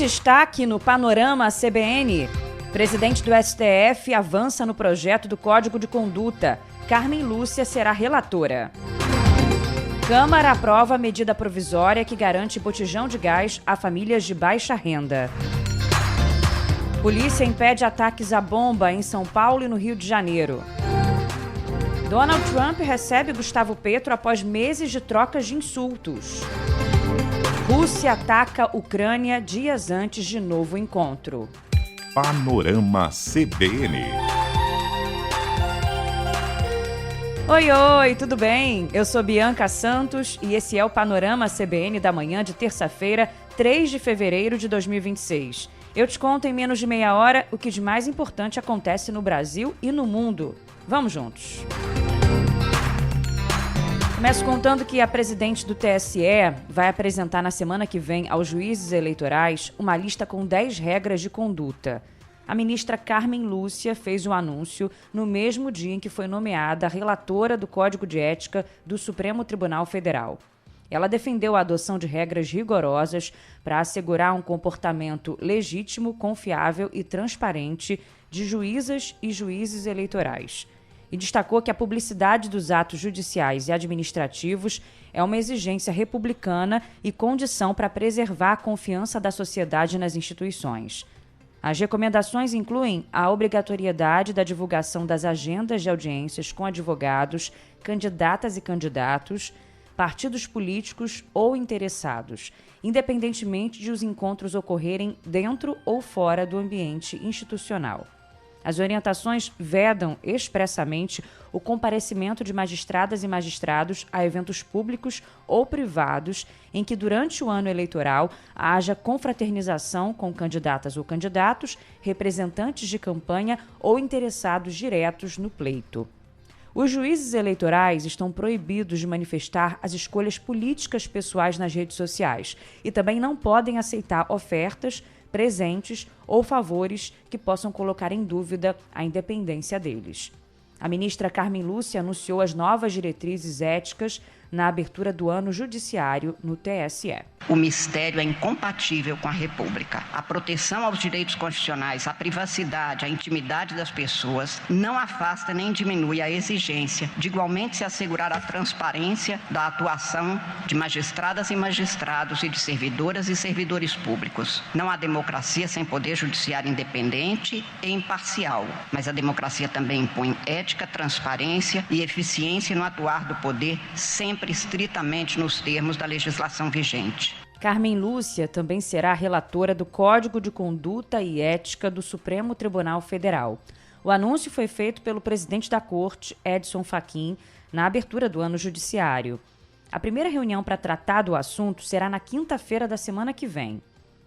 destaque no Panorama CBN. Presidente do STF avança no projeto do Código de Conduta. Carmen Lúcia será relatora. Câmara aprova medida provisória que garante botijão de gás a famílias de baixa renda. Polícia impede ataques à bomba em São Paulo e no Rio de Janeiro. Donald Trump recebe Gustavo Petro após meses de trocas de insultos. Rússia ataca Ucrânia dias antes de novo encontro. Panorama CBN. Oi, tudo bem? Eu sou Bianca Santos e esse é o Panorama CBN da manhã de terça-feira, 3 de fevereiro de 2026. Eu te conto em menos de meia hora o que de mais importante acontece no Brasil e no mundo. Vamos juntos. Começo contando que a presidente do TSE vai apresentar na semana que vem aos juízes eleitorais uma lista com 10 regras de conduta. A ministra Carmen Lúcia fez o anúncio no mesmo dia em que foi nomeada relatora do Código de Ética do Supremo Tribunal Federal. Ela defendeu a adoção de regras rigorosas para assegurar um comportamento legítimo, confiável e transparente de juízas e juízes eleitorais. E destacou que a publicidade dos atos judiciais e administrativos é uma exigência republicana e condição para preservar a confiança da sociedade nas instituições. As recomendações incluem a obrigatoriedade da divulgação das agendas de audiências com advogados, candidatas e candidatos, partidos políticos ou interessados, independentemente de os encontros ocorrerem dentro ou fora do ambiente institucional. As orientações vedam expressamente o comparecimento de magistradas e magistrados a eventos públicos ou privados em que, durante o ano eleitoral, haja confraternização com candidatas ou candidatos, representantes de campanha ou interessados diretos no pleito. Os juízes eleitorais estão proibidos de manifestar as escolhas políticas pessoais nas redes sociais e também não podem aceitar ofertas, presentes ou favores que possam colocar em dúvida a independência deles. A ministra Carmen Lúcia anunciou as novas diretrizes éticas na abertura do ano judiciário no TSE. O mistério é incompatível com a República. A proteção aos direitos constitucionais, à privacidade, à intimidade das pessoas não afasta nem diminui a exigência de igualmente se assegurar a transparência da atuação de magistradas e magistrados e de servidoras e servidores públicos. Não há democracia sem poder judiciário independente e imparcial, mas a democracia também impõe ética, transparência e eficiência no atuar do poder, sempre estritamente nos termos da legislação vigente. Carmen Lúcia também será relatora do Código de Conduta e Ética do Supremo Tribunal Federal. O anúncio foi feito pelo presidente da Corte, Edson Fachin, na abertura do ano judiciário. A primeira reunião para tratar do assunto será na quinta-feira da semana que vem.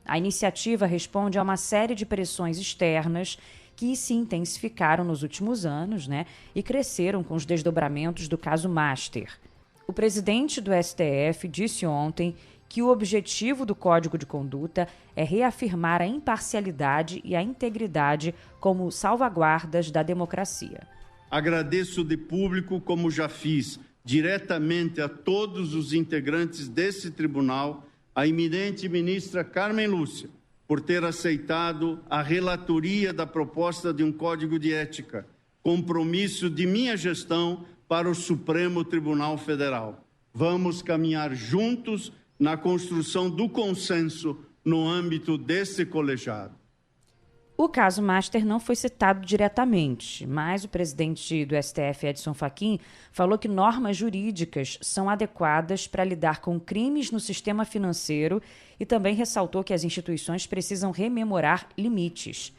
A iniciativa responde a uma série de pressões externas que se intensificaram nos últimos anos, e cresceram com os desdobramentos do caso Master. O presidente do STF disse ontem que o objetivo do Código de Conduta é reafirmar a imparcialidade e a integridade como salvaguardas da democracia. Agradeço de público, como já fiz, diretamente a todos os integrantes desse tribunal, a eminente ministra Carmen Lúcia, por ter aceitado a relatoria da proposta de um Código de Ética, compromisso de minha gestão para o Supremo Tribunal Federal. Vamos caminhar juntos na construção do consenso no âmbito desse colegiado. O caso Master não foi citado diretamente, mas o presidente do STF, Edson Fachin, falou que normas jurídicas são adequadas para lidar com crimes no sistema financeiro e também ressaltou que as instituições precisam rememorar limites.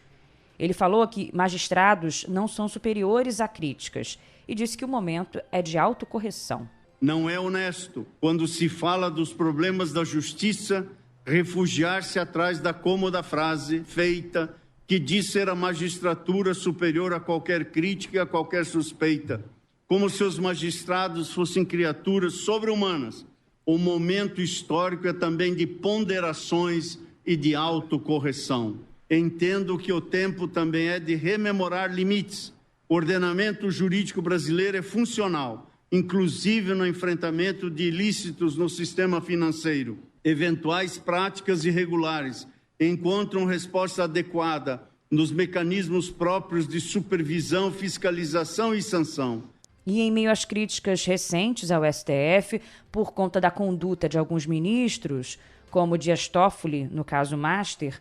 Ele falou que magistrados não são superiores a críticas e disse que o momento é de autocorreção. Não é honesto, quando se fala dos problemas da justiça, refugiar-se atrás da cômoda frase feita que diz ser a magistratura superior a qualquer crítica e a qualquer suspeita, como se os magistrados fossem criaturas sobre-humanas. O momento histórico é também de ponderações e de autocorreção. Entendo que o tempo também é de rememorar limites. O ordenamento jurídico brasileiro é funcional, inclusive no enfrentamento de ilícitos no sistema financeiro. Eventuais práticas irregulares encontram resposta adequada nos mecanismos próprios de supervisão, fiscalização e sanção. E em meio às críticas recentes ao STF, por conta da conduta de alguns ministros, como Dias Toffoli, no caso Master,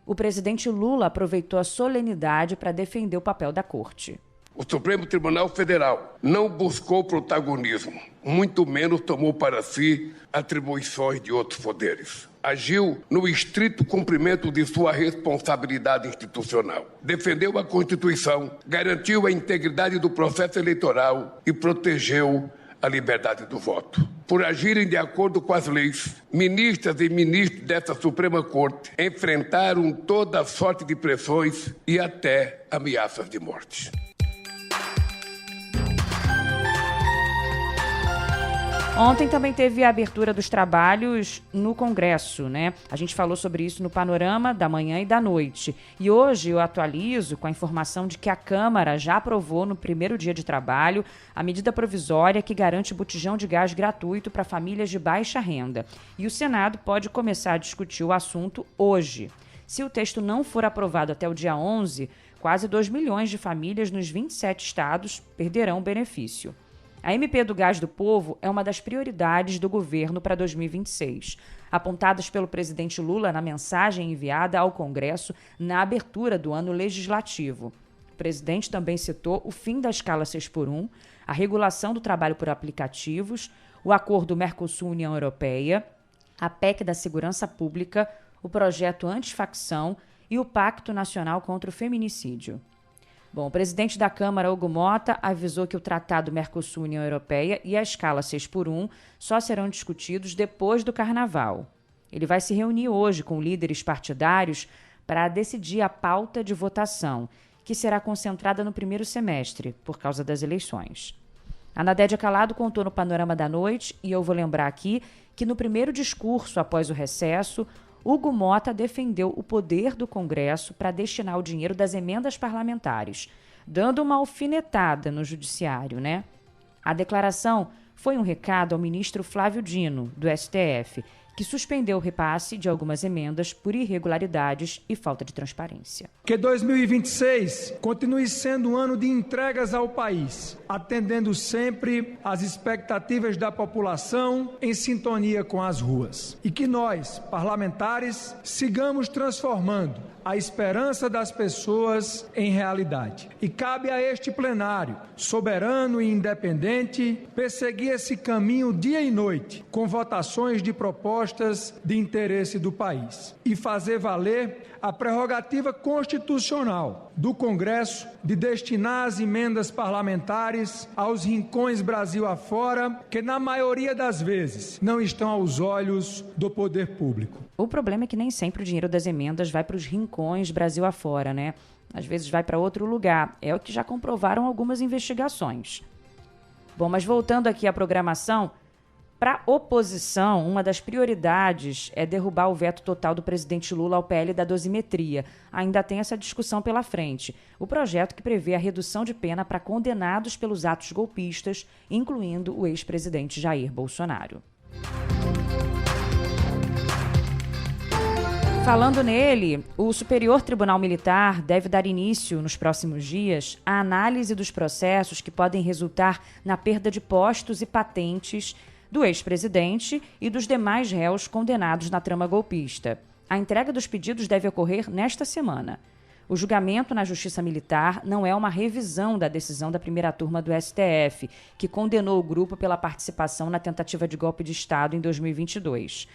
o presidente Lula aproveitou a solenidade para defender o papel da Corte. O Supremo Tribunal Federal não buscou protagonismo, muito menos tomou para si atribuições de outros poderes. Agiu no estrito cumprimento de sua responsabilidade institucional. Defendeu a Constituição, garantiu a integridade do processo eleitoral e protegeu a liberdade do voto. Por agirem de acordo com as leis, ministras e ministros desta Suprema Corte enfrentaram toda sorte de pressões e até ameaças de morte. Ontem também teve a abertura dos trabalhos no Congresso, né? A gente falou sobre isso no Panorama da manhã e da noite. E hoje eu atualizo com a informação de que a Câmara já aprovou no primeiro dia de trabalho a medida provisória que garante botijão de gás gratuito para famílias de baixa renda. E o Senado pode começar a discutir o assunto hoje. Se o texto não for aprovado até o dia 11, quase 2 milhões de famílias nos 27 estados perderão o benefício. A MP do Gás do Povo é uma das prioridades do governo para 2026, apontadas pelo presidente Lula na mensagem enviada ao Congresso na abertura do ano legislativo. O presidente também citou o fim da escala 6x1, a regulação do trabalho por aplicativos, o acordo Mercosul-União Europeia, a PEC da Segurança Pública, o projeto antifacção e o Pacto Nacional contra o Feminicídio. Bom, o presidente da Câmara, Hugo Mota, avisou que o Tratado Mercosul-União Europeia e a escala 6x1 só serão discutidos depois do Carnaval. Ele vai se reunir hoje com líderes partidários para decidir a pauta de votação, que será concentrada no primeiro semestre, por causa das eleições. A Nadédia Calado contou no Panorama da Noite, e eu vou lembrar aqui, que no primeiro discurso após o recesso, Hugo Mota defendeu o poder do Congresso para destinar o dinheiro das emendas parlamentares, dando uma alfinetada no judiciário, né? A declaração foi um recado ao ministro Flávio Dino, do STF, que suspendeu o repasse de algumas emendas por irregularidades e falta de transparência. Que 2026 continue sendo um ano de entregas ao país, atendendo sempre às expectativas da população em sintonia com as ruas. E que nós, parlamentares, sigamos transformando a esperança das pessoas em realidade. E cabe a este plenário, soberano e independente, perseguir esse caminho dia e noite, com votações de propostas de interesse do país e fazer valer a prerrogativa constitucional do Congresso de destinar as emendas parlamentares aos rincões Brasil afora, que na maioria das vezes não estão aos olhos do poder público. O problema é que nem sempre o dinheiro das emendas vai para os rincões Brasil afora, né? Às vezes vai para outro lugar. É o que já comprovaram algumas investigações. Bom, mas voltando aqui à programação, para a oposição, uma das prioridades é derrubar o veto total do presidente Lula ao PL da dosimetria. Ainda tem essa discussão pela frente. O projeto que prevê a redução de pena para condenados pelos atos golpistas, incluindo o ex-presidente Jair Bolsonaro. Falando nele, o Superior Tribunal Militar deve dar início, nos próximos dias, à análise dos processos que podem resultar na perda de postos e patentes do ex-presidente e dos demais réus condenados na trama golpista. A entrega dos pedidos deve ocorrer nesta semana. O julgamento na Justiça Militar não é uma revisão da decisão da primeira turma do STF, que condenou o grupo pela participação na tentativa de golpe de Estado em 2022.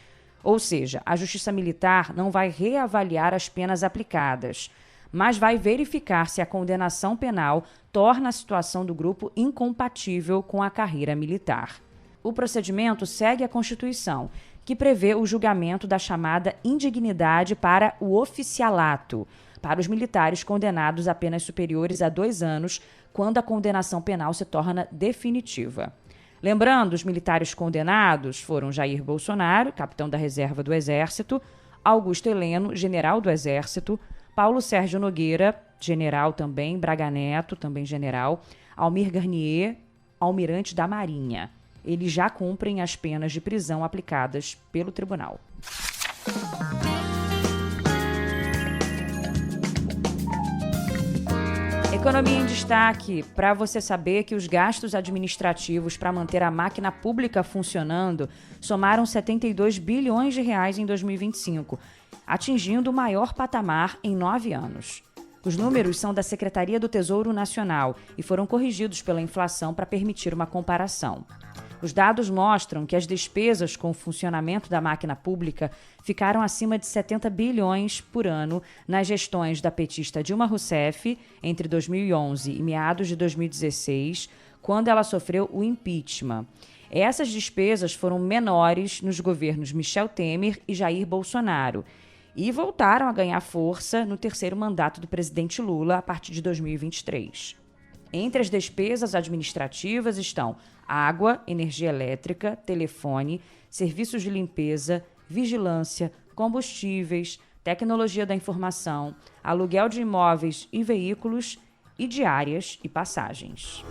Ou seja, a Justiça Militar não vai reavaliar as penas aplicadas, mas vai verificar se a condenação penal torna a situação do grupo incompatível com a carreira militar. O procedimento segue a Constituição, que prevê o julgamento da chamada indignidade para o oficialato, para os militares condenados a penas superiores a 2 anos, quando a condenação penal se torna definitiva. Lembrando, os militares condenados foram Jair Bolsonaro, capitão da reserva do Exército, Augusto Heleno, general do Exército, Paulo Sérgio Nogueira, general também, Braga Neto, também general, Almir Garnier, almirante da Marinha. Eles já cumprem as penas de prisão aplicadas pelo tribunal. Economia em Destaque, para você saber que os gastos administrativos para manter a máquina pública funcionando somaram 72 bilhões de reais em 2025, atingindo o maior patamar em 9 anos. Os números são da Secretaria do Tesouro Nacional e foram corrigidos pela inflação para permitir uma comparação. Os dados mostram que as despesas com o funcionamento da máquina pública ficaram acima de 70 bilhões por ano nas gestões da petista Dilma Rousseff entre 2011 e meados de 2016, quando ela sofreu o impeachment. Essas despesas foram menores nos governos Michel Temer e Jair Bolsonaro e voltaram a ganhar força no terceiro mandato do presidente Lula a partir de 2023. Entre as despesas administrativas estão água, energia elétrica, telefone, serviços de limpeza, vigilância, combustíveis, tecnologia da informação, aluguel de imóveis e veículos e diárias e passagens.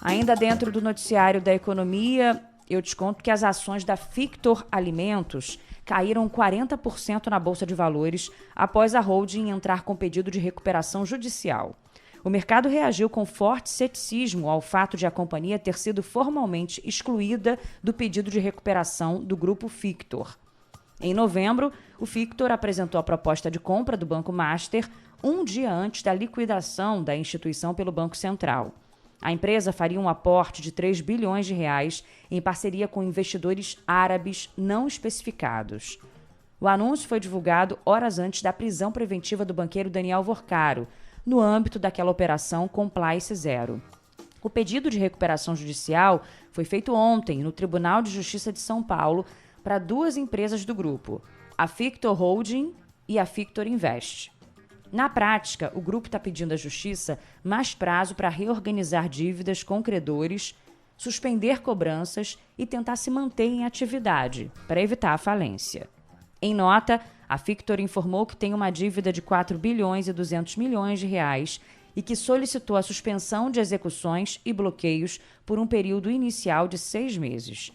Ainda dentro do noticiário da economia, eu te conto que as ações da Fictor Alimentos caíram 40% na Bolsa de Valores após a holding entrar com pedido de recuperação judicial. O mercado reagiu com forte ceticismo ao fato de a companhia ter sido formalmente excluída do pedido de recuperação do grupo Fictor. Em novembro, o Fictor apresentou a proposta de compra do Banco Master um dia antes da liquidação da instituição pelo Banco Central. A empresa faria um aporte de 3 bilhões de reais em parceria com investidores árabes não especificados. O anúncio foi divulgado horas antes da prisão preventiva do banqueiro Daniel Vorcaro, no âmbito daquela operação Compliance Zero. O pedido de recuperação judicial foi feito ontem no Tribunal de Justiça de São Paulo para 2 empresas do grupo, a Fictor Holding e a Fictor Invest. Na prática, o grupo está pedindo à Justiça mais prazo para reorganizar dívidas com credores, suspender cobranças e tentar se manter em atividade, para evitar a falência. Em nota, a Fictor informou que tem uma dívida de 4 bilhões e 200 milhões de reais e que solicitou a suspensão de execuções e bloqueios por um período inicial de 6 meses.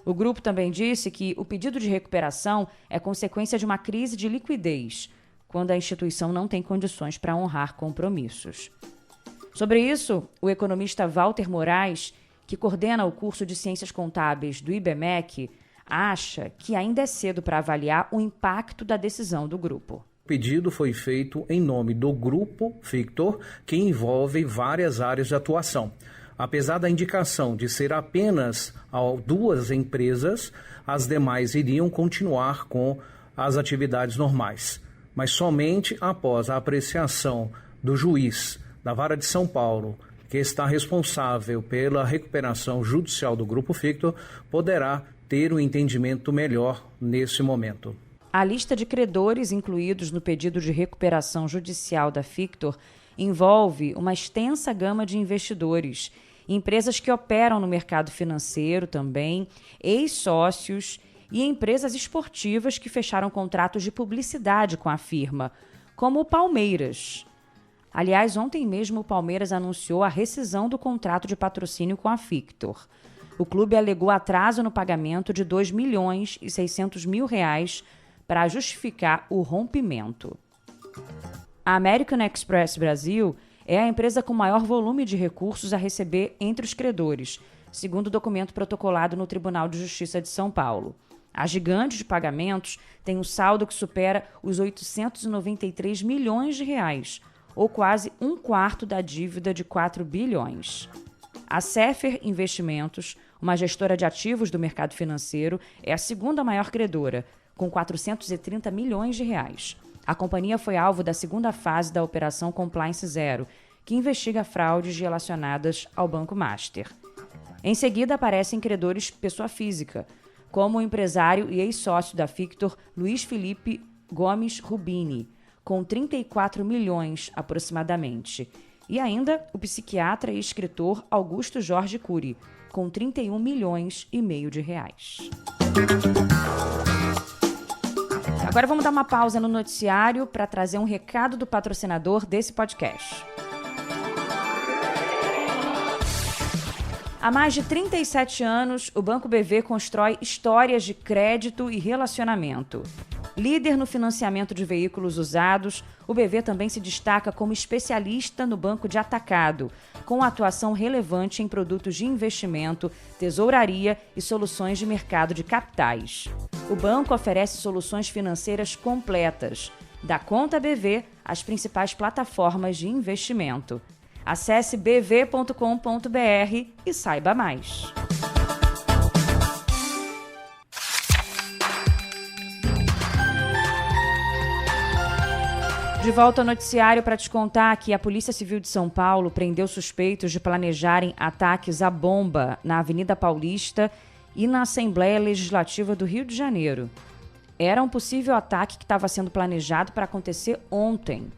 O grupo também disse que o pedido de recuperação é consequência de uma crise de liquidez, quando a instituição não tem condições para honrar compromissos. Sobre isso, o economista Walter Moraes, que coordena o curso de Ciências Contábeis do IBMEC, acha que ainda é cedo para avaliar o impacto da decisão do grupo. O pedido foi feito em nome do grupo Fictor, que envolve várias áreas de atuação. Apesar da indicação de ser apenas 2 empresas, as demais iriam continuar com as atividades normais. Mas somente após a apreciação do juiz da Vara de São Paulo, que está responsável pela recuperação judicial do Grupo Fictor, poderá ter um entendimento melhor nesse momento. A lista de credores incluídos no pedido de recuperação judicial da Fictor envolve uma extensa gama de investidores, empresas que operam no mercado financeiro também, ex-sócios e empresas esportivas que fecharam contratos de publicidade com a firma, como o Palmeiras. Aliás, ontem mesmo o Palmeiras anunciou a rescisão do contrato de patrocínio com a Fictor. O clube alegou atraso no pagamento de 2 milhões e 600 mil reais para justificar o rompimento. A American Express Brasil é a empresa com maior volume de recursos a receber entre os credores, segundo o documento protocolado no Tribunal de Justiça de São Paulo. A gigante de pagamentos tem um saldo que supera os 893 milhões de reais, ou quase 1/4 da dívida de 4 bilhões. A Sefer Investimentos, uma gestora de ativos do mercado financeiro, é a segunda maior credora, com 430 milhões de reais. A companhia foi alvo da segunda fase da Operação Compliance Zero, que investiga fraudes relacionadas ao Banco Master. Em seguida, aparecem credores pessoa física, como o empresário e ex-sócio da Fictor, Luiz Felipe Gomes Rubini, com 34 milhões aproximadamente. E ainda o psiquiatra e escritor Augusto Jorge Cury, com 31 milhões e meio de reais. Agora vamos dar uma pausa no noticiário para trazer um recado do patrocinador desse podcast. Há mais de 37 anos, o Banco BV constrói histórias de crédito e relacionamento. Líder no financiamento de veículos usados, o BV também se destaca como especialista no banco de atacado, com atuação relevante em produtos de investimento, tesouraria e soluções de mercado de capitais. O banco oferece soluções financeiras completas, da conta BV às principais plataformas de investimento. Acesse bv.com.br e saiba mais. De volta ao noticiário para te contar que a Polícia Civil de São Paulo prendeu suspeitos de planejarem ataques à bomba na Avenida Paulista e na Assembleia Legislativa do Rio de Janeiro. Era um possível ataque que estava sendo planejado para acontecer ontem.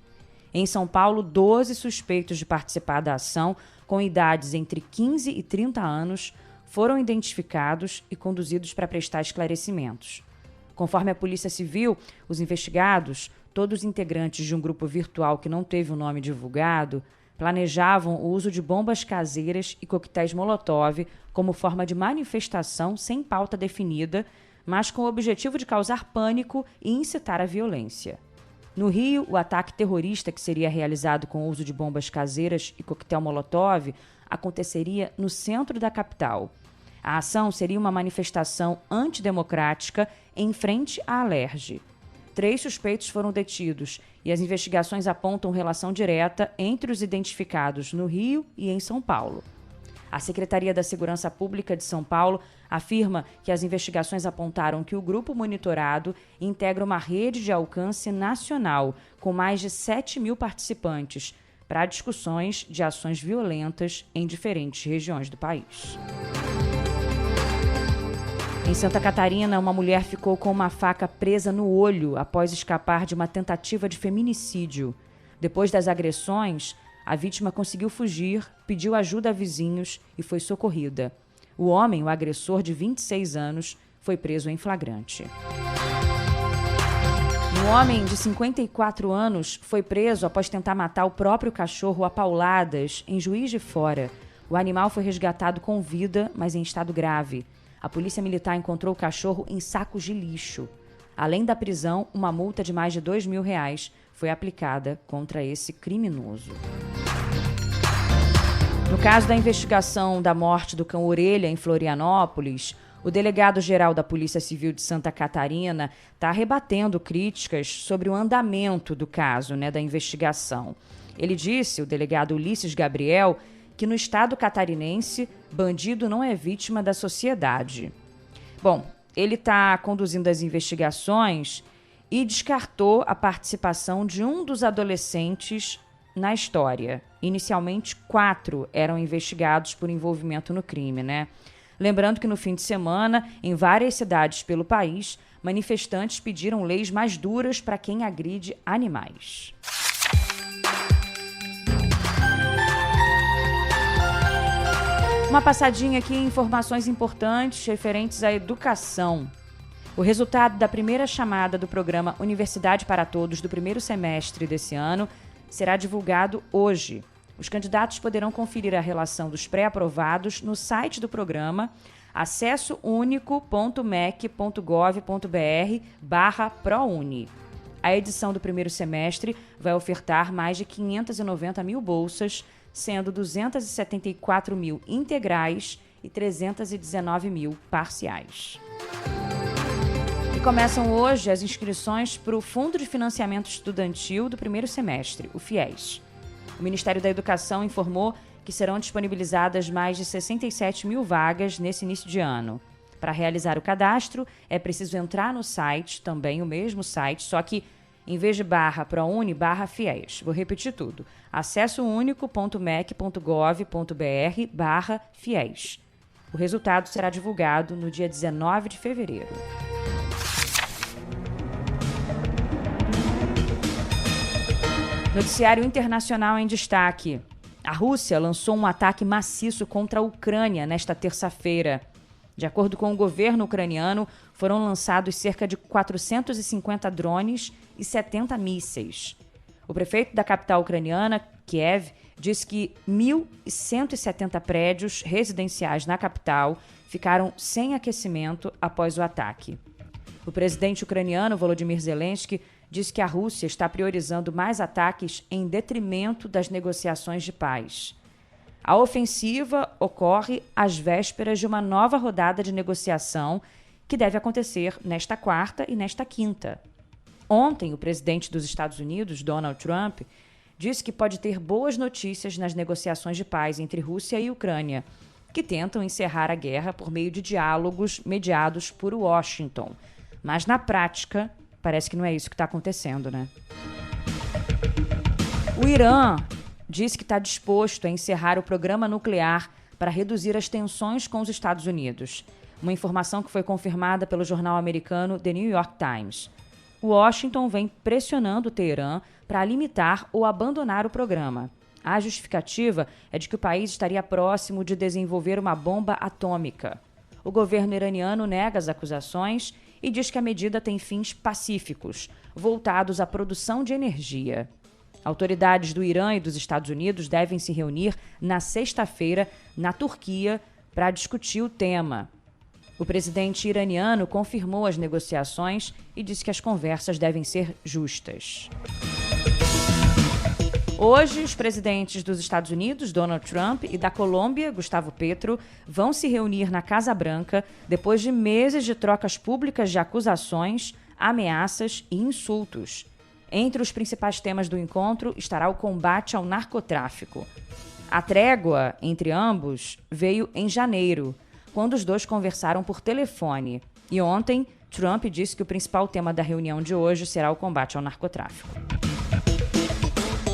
Em São Paulo, 12 suspeitos de participar da ação, com idades entre 15 e 30 anos, foram identificados e conduzidos para prestar esclarecimentos. Conforme a Polícia Civil, os investigados, todos integrantes de um grupo virtual que não teve o nome divulgado, planejavam o uso de bombas caseiras e coquetéis Molotov como forma de manifestação sem pauta definida, mas com o objetivo de causar pânico e incitar a violência. No Rio, o ataque terrorista, que seria realizado com o uso de bombas caseiras e coquetel Molotov, aconteceria no centro da capital. A ação seria uma manifestação antidemocrática em frente à Alerj. 3 suspeitos foram detidos e as investigações apontam relação direta entre os identificados no Rio e em São Paulo. A Secretaria da Segurança Pública de São Paulo afirma que as investigações apontaram que o grupo monitorado integra uma rede de alcance nacional com mais de 7.000 participantes para discussões de ações violentas em diferentes regiões do país. Em Santa Catarina, uma mulher ficou com uma faca presa no olho após escapar de uma tentativa de feminicídio. Depois das agressões, a vítima conseguiu fugir, pediu ajuda a vizinhos e foi socorrida. O homem, o agressor de 26 anos, foi preso em flagrante. Um homem de 54 anos foi preso após tentar matar o próprio cachorro a pauladas em Juiz de Fora. O animal foi resgatado com vida, mas em estado grave. A polícia militar encontrou o cachorro em sacos de lixo. Além da prisão, uma multa de mais de R$2.000 foi aplicada contra esse criminoso. No caso da investigação da morte do cão Orelha em Florianópolis, o delegado-geral da Polícia Civil de Santa Catarina está rebatendo críticas sobre o andamento do caso, da investigação. Ele disse, o delegado Ulisses Gabriel, que no estado catarinense, bandido não é vítima da sociedade. Bom, ele está conduzindo as investigações e descartou a participação de um dos adolescentes na história. Inicialmente, 4 eram investigados por envolvimento no crime, Lembrando que no fim de semana, em várias cidades pelo país, manifestantes pediram leis mais duras para quem agride animais. Uma passadinha aqui em informações importantes referentes à educação. O resultado da primeira chamada do programa Universidade para Todos do primeiro semestre desse ano será divulgado hoje. Os candidatos poderão conferir a relação dos pré-aprovados no site do programa acessounico.mec.gov.br/ProUni. A edição do primeiro semestre vai ofertar mais de 590 mil bolsas, sendo 274 mil integrais e 319 mil parciais. E começam hoje as inscrições para o Fundo de Financiamento Estudantil do primeiro semestre, o FIES. O Ministério da Educação informou que serão disponibilizadas mais de 67 mil vagas nesse início de ano. Para realizar o cadastro, é preciso entrar no site, também o mesmo site, só que em vez de /ProUni/FIES. Vou repetir tudo. acessounico.mec.gov.br/FIES. O resultado será divulgado no dia 19 de fevereiro. Noticiário internacional em destaque. A Rússia lançou um ataque maciço contra a Ucrânia nesta terça-feira. De acordo com o governo ucraniano, foram lançados cerca de 450 drones e 70 mísseis. O prefeito da capital ucraniana, Kiev, diz que 1.170 prédios residenciais na capital ficaram sem aquecimento após o ataque. O presidente ucraniano Volodymyr Zelensky disse que a Rússia está priorizando mais ataques em detrimento das negociações de paz. A ofensiva ocorre às vésperas de uma nova rodada de negociação que deve acontecer nesta quarta e nesta quinta. Ontem, o presidente dos Estados Unidos, Donald Trump, disse que pode ter boas notícias nas negociações de paz entre Rússia e Ucrânia, que tentam encerrar a guerra por meio de diálogos mediados por Washington. Mas, na prática, parece que não é isso que está acontecendo, né? O Irã disse que está disposto a encerrar o programa nuclear para reduzir as tensões com os Estados Unidos. Uma informação que foi confirmada pelo jornal americano The New York Times. Washington vem pressionando o Teherã para limitar ou abandonar o programa. A justificativa é de que o país estaria próximo de desenvolver uma bomba atômica. O governo iraniano nega as acusações e diz que a medida tem fins pacíficos, voltados à produção de energia. Autoridades do Irã e dos Estados Unidos devem se reunir na sexta-feira na Turquia para discutir o tema. O presidente iraniano confirmou as negociações e disse que as conversas devem ser justas. Hoje, os presidentes dos Estados Unidos, Donald Trump, e da Colômbia, Gustavo Petro, vão se reunir na Casa Branca depois de meses de trocas públicas de acusações, ameaças e insultos. Entre os principais temas do encontro estará o combate ao narcotráfico. A trégua entre ambos veio em janeiro, quando os dois conversaram por telefone. E ontem, Trump disse que o principal tema da reunião de hoje será o combate ao narcotráfico.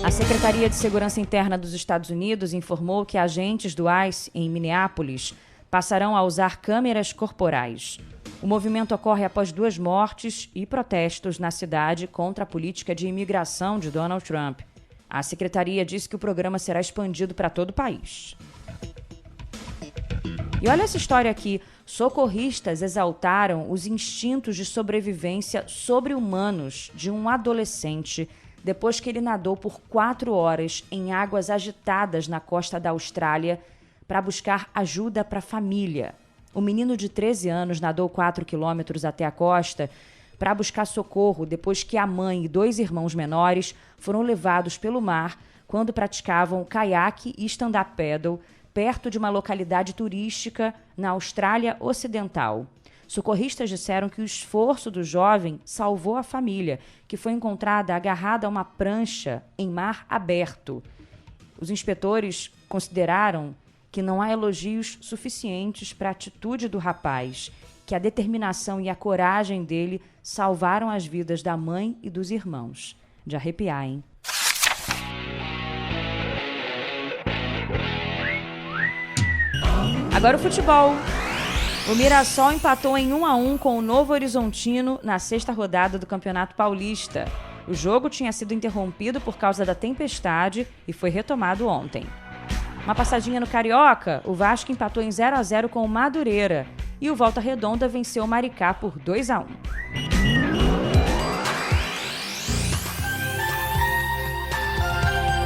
A Secretaria de Segurança Interna dos Estados Unidos informou que agentes do ICE em Minneapolis passarão a usar câmeras corporais. O movimento ocorre após 2 mortes e protestos na cidade contra a política de imigração de Donald Trump. A secretaria disse que o programa será expandido para todo o país. E olha essa história aqui. Socorristas exaltaram os instintos de sobrevivência sobre-humanos de um adolescente depois que ele nadou por 4 horas em águas agitadas na costa da Austrália para buscar ajuda para a família. O menino de 13 anos nadou 4 quilômetros até a costa para buscar socorro depois que a mãe e 2 irmãos menores foram levados pelo mar quando praticavam caiaque e stand-up paddle perto de uma localidade turística na Austrália Ocidental. Socorristas disseram que o esforço do jovem salvou a família, que foi encontrada agarrada a uma prancha em mar aberto. Os inspetores consideraram que não há elogios suficientes para a atitude do rapaz, que a determinação e a coragem dele salvaram as vidas da mãe e dos irmãos. De arrepiar, hein? Agora o futebol. O Mirassol empatou em 1-1 com o Novo Horizontino na 6ª rodada do Campeonato Paulista. O jogo tinha sido interrompido por causa da tempestade e foi retomado ontem. Uma passadinha no Carioca, o Vasco empatou em 0-0 com o Madureira e o Volta Redonda venceu o Maricá por 2-1.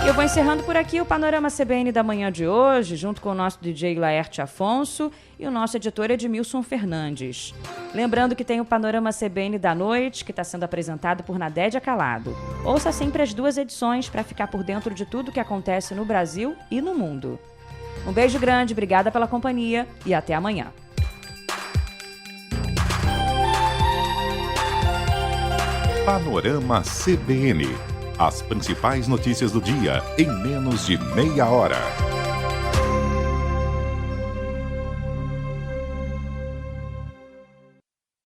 E eu vou encerrando por aqui o Panorama CBN da manhã de hoje, junto com o nosso DJ Laerte Afonso e o nosso editor Edmilson Fernandes. Lembrando que tem o Panorama CBN da noite, que está sendo apresentado por Nadédia Calado. Ouça sempre as 2 edições para ficar por dentro de tudo que acontece no Brasil e no mundo. Um beijo grande, obrigada pela companhia e até amanhã. Panorama CBN. As principais notícias do dia em menos de meia hora.